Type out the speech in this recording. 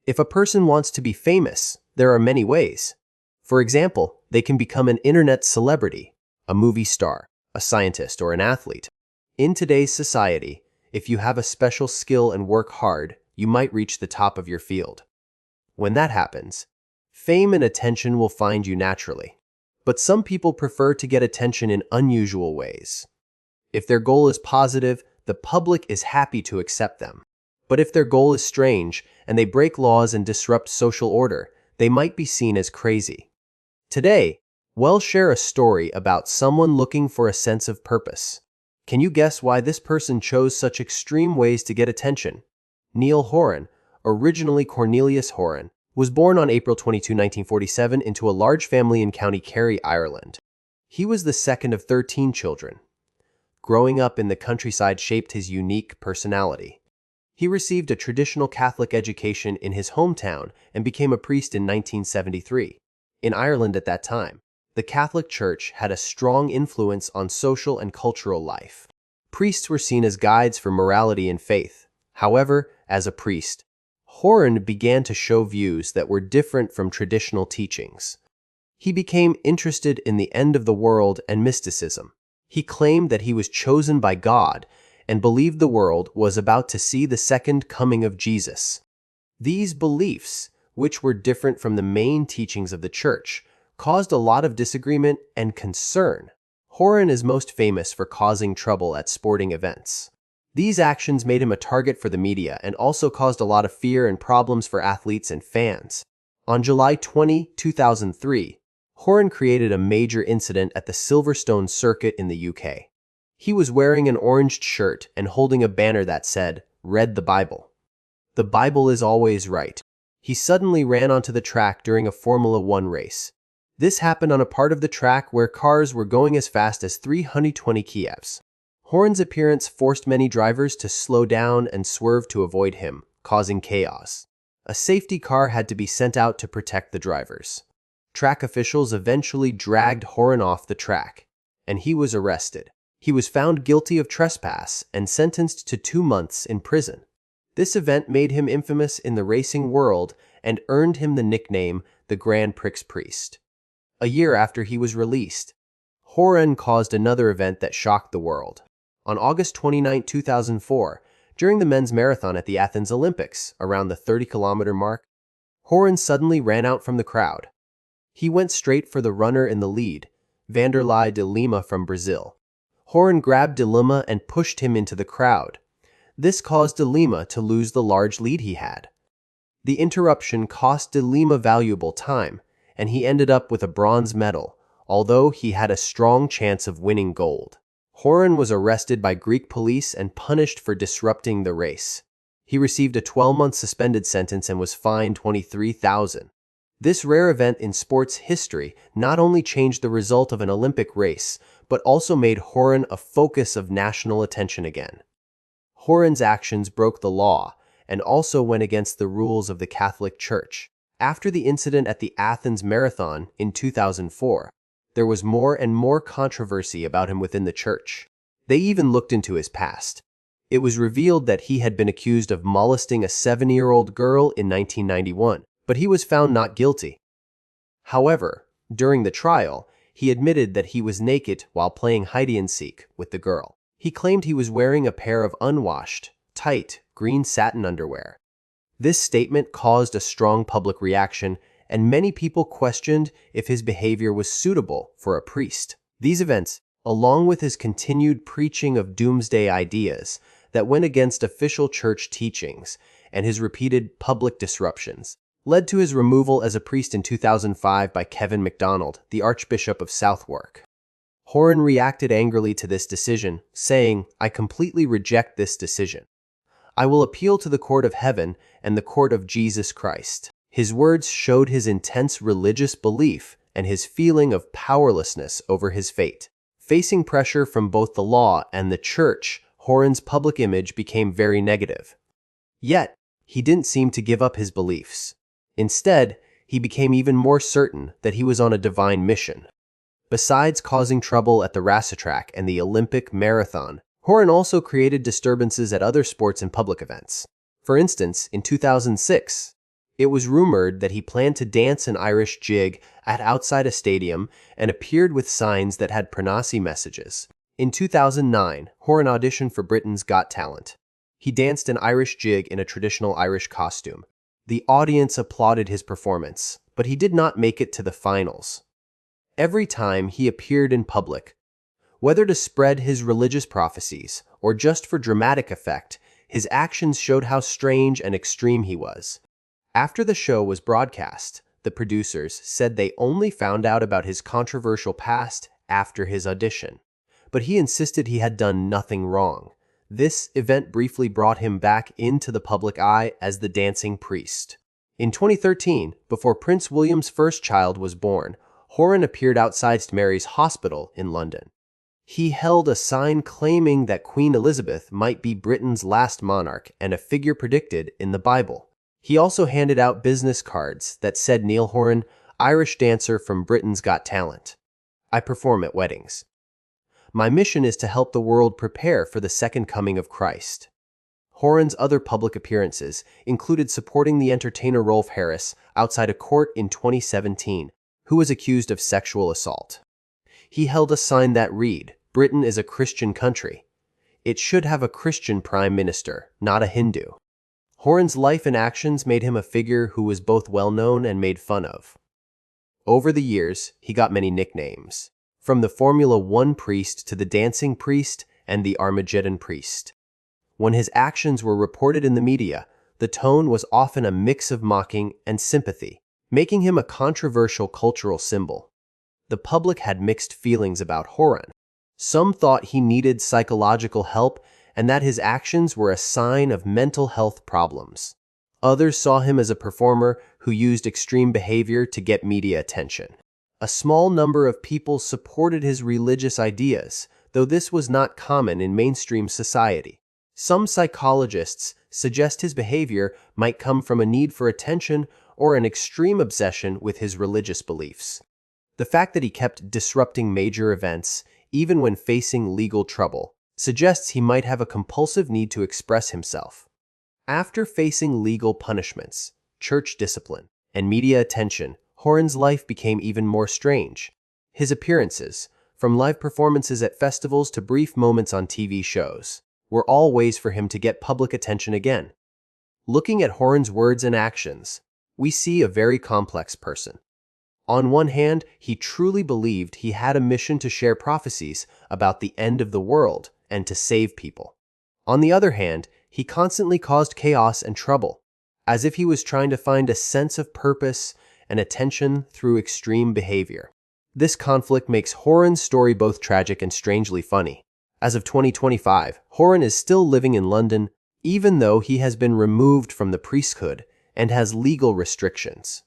If a person wants to be famous, there are many ways. For example, they can become an internet celebrity, a movie star, a scientist, or an athlete. In today's society, if you have a special skill and work hard, you might reach the top of your field. When that happens, fame and attention will find you naturally. But some people prefer to get attention in unusual ways. If their goal is positive, the public is happy to accept them. But if their goal is strange and they break laws and disrupt social order, they might be seen as crazy. Today, we'll share a story about someone looking for a sense of purpose. Can you guess why this person chose such extreme ways to get attention? Neil Horan, originally Cornelius Horan, was born on April 22, 1947 into a large family in County Kerry, Ireland. He was the second of 13 children. Growing up in the countryside shaped his unique personality. He received a traditional Catholic education in his hometown and became a priest in 1973. In Ireland at that time, the Catholic Church had a strong influence on social and cultural life. Priests were seen as guides for morality and faith. However, as a priest, Horan began to show views that were different from traditional teachings. He became interested in the end of the world and mysticism. He claimed that he was chosen by God and believed the world was about to see the second coming of Jesus. These beliefs, which were different from the main teachings of the church, caused a lot of disagreement and concern. Horan is most famous for causing trouble at sporting events. These actions made him a target for the media and also caused a lot of fear and problems for athletes and fans. On July 20, 2003, Horan created a major incident at the Silverstone circuit in the UK. He was wearing an orange shirt and holding a banner that said, "Read the Bible. The Bible is always right." He suddenly ran onto the track during a Formula One race. This happened on a part of the track where cars were going as fast as 320 km/h. Horan's appearance forced many drivers to slow down and swerve to avoid him, causing chaos. A safety car had to be sent out to protect the drivers. Track officials eventually dragged Horan off the track, and he was arrested. He was found guilty of trespass and sentenced to 2 months in prison. This event made him infamous in the racing world and earned him the nickname the Grand Prix Priest. A year after he was released, Horan caused another event that shocked the world. On August 29, 2004, during the men's marathon at the Athens Olympics, around the 30-kilometer mark, Horan suddenly ran out from the crowd. He went straight for the runner in the lead, Vanderlei de Lima from Brazil. Horan grabbed de Lima and pushed him into the crowd. This caused de Lima to lose the large lead he had. The interruption cost de Lima valuable time, and he ended up with a bronze medal, although he had a strong chance of winning gold. Horan was arrested by Greek police and punished for disrupting the race. He received a 12-month suspended sentence and was fined $23,000. This rare event in sports history not only changed the result of an Olympic race, but also made Horan a focus of national attention again. Horan's actions broke the law and also went against the rules of the Catholic Church. After the incident at the Athens Marathon in 2004, there was more and more controversy about him within the church. They even looked into his past. It was revealed that he had been accused of molesting a 7-year-old girl in 1991, but he was found not guilty. However, during the trial, he admitted that he was naked while playing hide-and-seek with the girl. He claimed he was wearing a pair of unwashed, tight, green satin underwear. This statement caused a strong public reaction, and many people questioned if his behavior was suitable for a priest. These events, along with his continued preaching of doomsday ideas that went against official church teachings and his repeated public disruptions, led to his removal as a priest in 2005 by Kevin MacDonald, the Archbishop of Southwark. Horan reacted angrily to this decision, saying, "I completely reject this decision. I will appeal to the court of heaven and the court of Jesus Christ." His words showed his intense religious belief and his feeling of powerlessness over his fate. Facing pressure from both the law and the church, Horan's public image became very negative. Yet, he didn't seem to give up his beliefs. Instead, he became even more certain that he was on a divine mission. Besides causing trouble at the racetrack and the Olympic Marathon, Horan also created disturbances at other sports and public events. For instance, in 2006, It was rumored that he planned to dance an Irish jig at outside a stadium and appeared with signs that had Pranasi messages. In 2009, Horan auditioned for Britain's Got Talent. He danced an Irish jig in a traditional Irish costume. The audience applauded his performance, but he did not make it to the finals. Every time he appeared in public, whether to spread his religious prophecies or just for dramatic effect, his actions showed how strange and extreme he was. After the show was broadcast, the producers said they only found out about his controversial past after his audition. But he insisted he had done nothing wrong. This event briefly brought him back into the public eye as the dancing priest. In 2013, before Prince William's first child was born, Horan appeared outside St. Mary's Hospital in London. He held a sign claiming that Queen Elizabeth might be Britain's last monarch and a figure predicted in the Bible. He also handed out business cards that said Neil Horan, Irish dancer from Britain's Got Talent. I perform at weddings. My mission is to help the world prepare for the second coming of Christ. Horan's other public appearances included supporting the entertainer Rolf Harris outside a court in 2017, who was accused of sexual assault. He held a sign that read, "Britain is a Christian country. It should have a Christian prime minister, not a Hindu." Horan's life and actions made him a figure who was both well-known and made fun of. Over the years, he got many nicknames, from the Formula One Priest to the Dancing Priest and the Armageddon Priest. When his actions were reported in the media, the tone was often a mix of mocking and sympathy, making him a controversial cultural symbol. The public had mixed feelings about Horan. Some thought he needed psychological help and that his actions were a sign of mental health problems. Others saw him as a performer who used extreme behavior to get media attention. A small number of people supported his religious ideas, though this was not common in mainstream society. Some psychologists suggest his behavior might come from a need for attention or an extreme obsession with his religious beliefs. The fact that he kept disrupting major events, even when facing legal trouble, suggests he might have a compulsive need to express himself. After facing legal punishments, church discipline, and media attention, Horan's life became even more strange. His appearances, from live performances at festivals to brief moments on TV shows, were all ways for him to get public attention again. Looking at Horan's words and actions, we see a very complex person. On one hand, he truly believed he had a mission to share prophecies about the end of the world and to save people. On the other hand, he constantly caused chaos and trouble, as if he was trying to find a sense of purpose and attention through extreme behavior. This conflict makes Horan's story both tragic and strangely funny. As of 2025, Horan is still living in London, even though he has been removed from the priesthood and has legal restrictions.